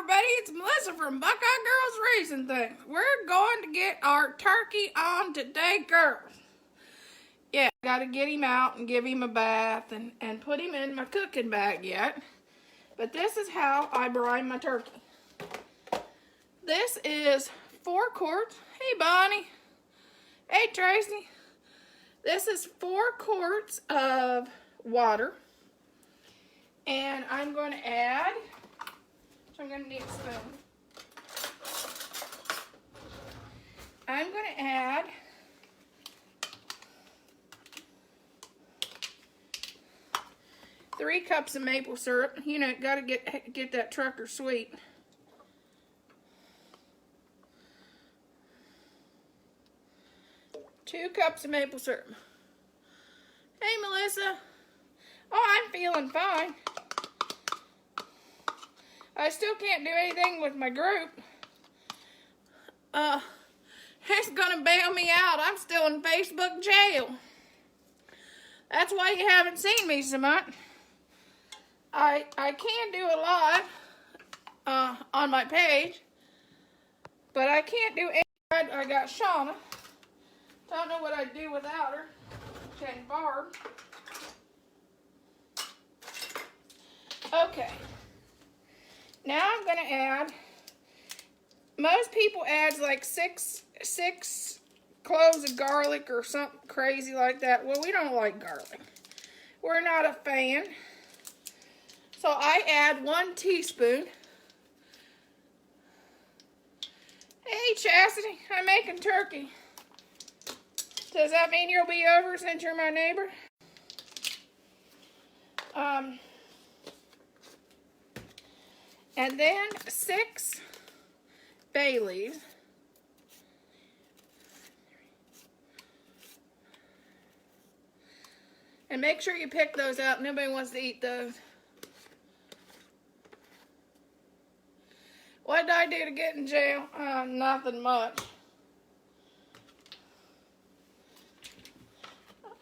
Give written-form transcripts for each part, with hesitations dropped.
everybody, it's Melissa from Buckeye Girls Racing Things. We're going to get our turkey on today, girls. Yeah, got to get him out and give him a bath and put him in my cooking bag yet. But this is how I brine my turkey. This is 4 quarts. Hey, Bonnie. Hey, Tracy. This is 4 quarts of water. And I'm going to add, so I'm going to need a spoon. I'm going to add 3 cups of maple syrup. You know, got to get that trucker sweet. Two cups of maple syrup. Hey, Melissa. Oh, I'm feeling fine. I still can't do anything with my group. It's gonna bail me out. I'm still in Facebook jail. That's why you haven't seen me so much. I can do a live on my page, but I can't do any. I got Shauna. Don't know what I'd do without her. And Barb. Okay. Now I'm going to add, most people add like six cloves of garlic or something crazy like that. Well, we don't like garlic. We're not a fan. So I add 1 teaspoon. Hey, Chastity, I'm making turkey. Does that mean you'll be over since you're my neighbor? And then 6 bay leaves. And make sure you pick those out. Nobody wants to eat those. What did I do to get in jail? Nothing much.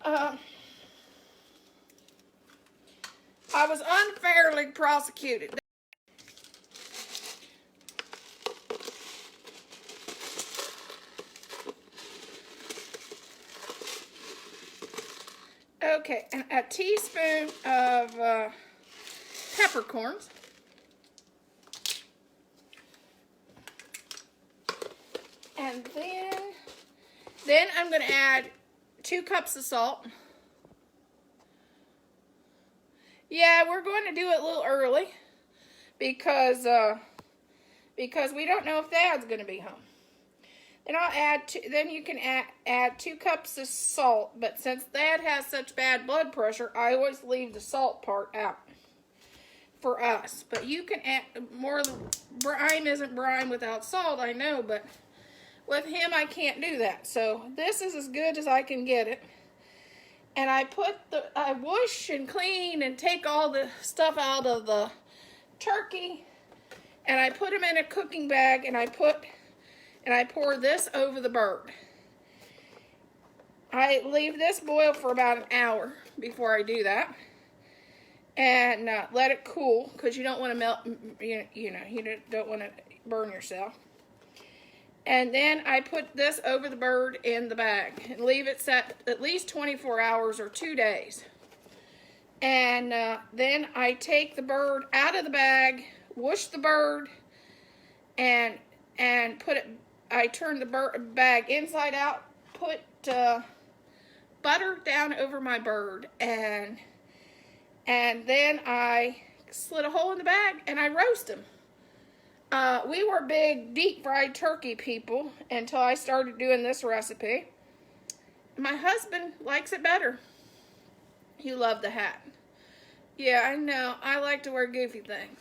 I was unfairly prosecuted. Okay, and a teaspoon of peppercorns. And then I'm going to add 2 cups of salt. Yeah, we're going to do it a little early because we don't know if Dad's going to be home. Then I'll add then you can add 2 cups of salt, but since Dad has such bad blood pressure, I always leave the salt part out for us. But you can add more. Brine isn't brine without salt, I know, but with him I can't do that. So this is as good as I can get it. And I wash and clean and take all the stuff out of the turkey, and I put them in a cooking bag, and I pour this over the bird. I leave this boil for about an hour before I do that, and let it cool because you don't want to melt. You don't want to burn yourself. And then I put this over the bird in the bag and leave it set at least 24 hours or 2 days. And then I take the bird out of the bag, wash the bird, and put it. I turn the bag inside out, put butter down over my bird, and then I slit a hole in the bag and I roast them. We were big deep fried turkey people until I started doing this recipe. My husband likes it better. You love the hat. Yeah, I know. I like to wear goofy things.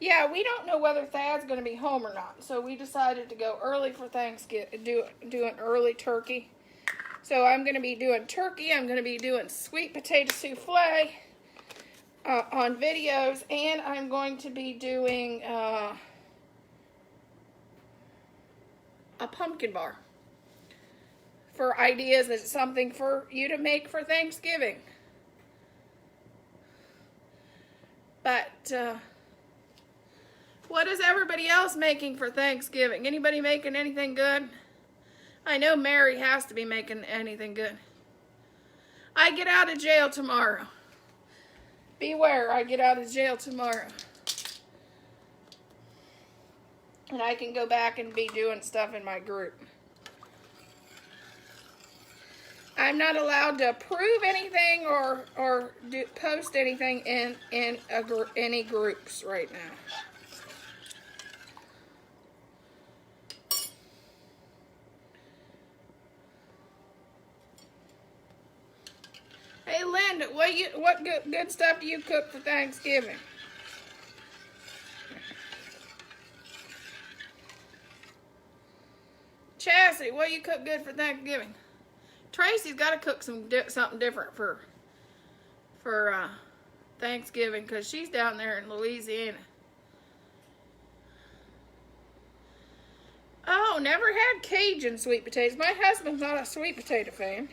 Yeah, we don't know whether Thad's going to be home or not, so we decided to go early for Thanksgiving, do an early turkey. So I'm going to be doing turkey. I'm going to be doing sweet potato souffle on videos, and I'm going to be doing a pumpkin bar for ideas. It's something for you to make for Thanksgiving. But what is everybody else making for Thanksgiving? Anybody making anything good? I know Mary has to be making anything good. I get out of jail tomorrow. Beware, I get out of jail tomorrow. And I can go back and be doing stuff in my group. I'm not allowed to approve anything or post anything in any groups right now. Hey, Linda, what good stuff do you cook for Thanksgiving? Chastity, what do you cook good for Thanksgiving? Tracy's got to cook something different for Thanksgiving because she's down there in Louisiana. Oh, never had Cajun sweet potatoes. My husband's not a sweet potato fan,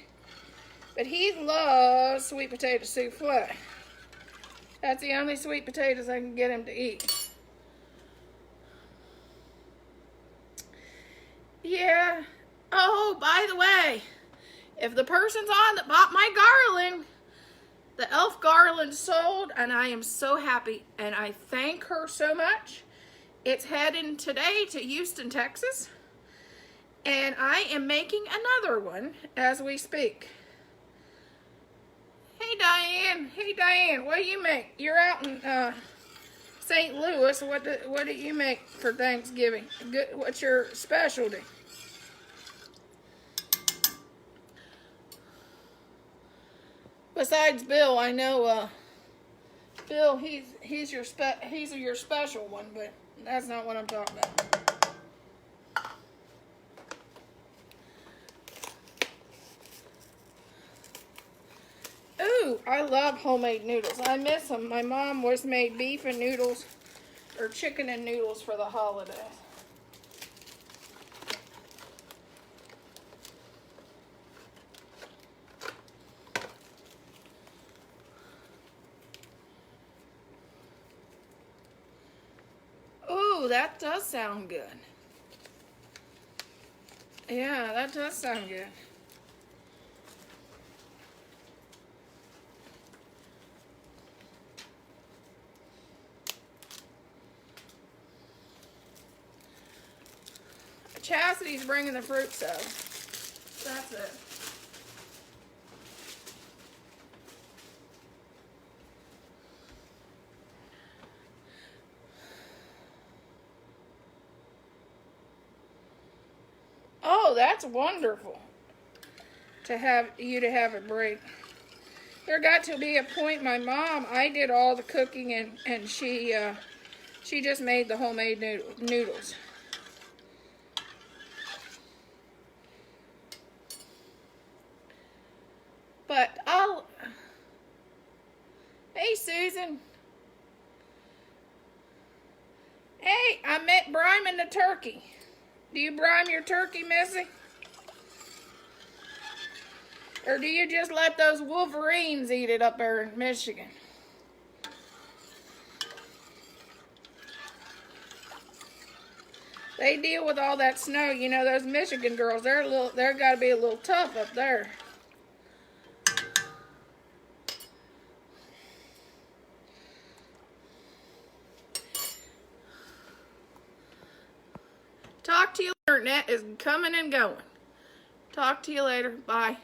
but he loves sweet potato souffle. That's the only sweet potatoes I can get him to eat. Yeah. Oh, by the way, if the person's on that bought my garland, the elf garland sold, and I am so happy, and I thank her so much. It's heading today to Houston, Texas, and I am making another one as we speak. Hey, Diane, what do you make? You're out in St. Louis. What do you make for Thanksgiving? What's your specialty? Besides Bill, I know Bill. He's your special one, but that's not what I'm talking about. Ooh, I love homemade noodles. I miss them. My mom was made beef and noodles, or chicken and noodles for the holidays. Ooh, that does sound good. Yeah, that does sound good. Chastity's bringing the fruit salad. That's it. Oh, that's wonderful to have a break. There got to be a point. My mom, I did all the cooking, and she just made the homemade noodles. But hey, Susan. Hey, I met briming the turkey. Do you brine your turkey, Missy? Or do you just let those wolverines eat it up there in Michigan? They deal with all that snow. You know, those Michigan girls, they're got to be a little tough up there. Talk to you later. Internet is coming and going. Talk to you later. Bye.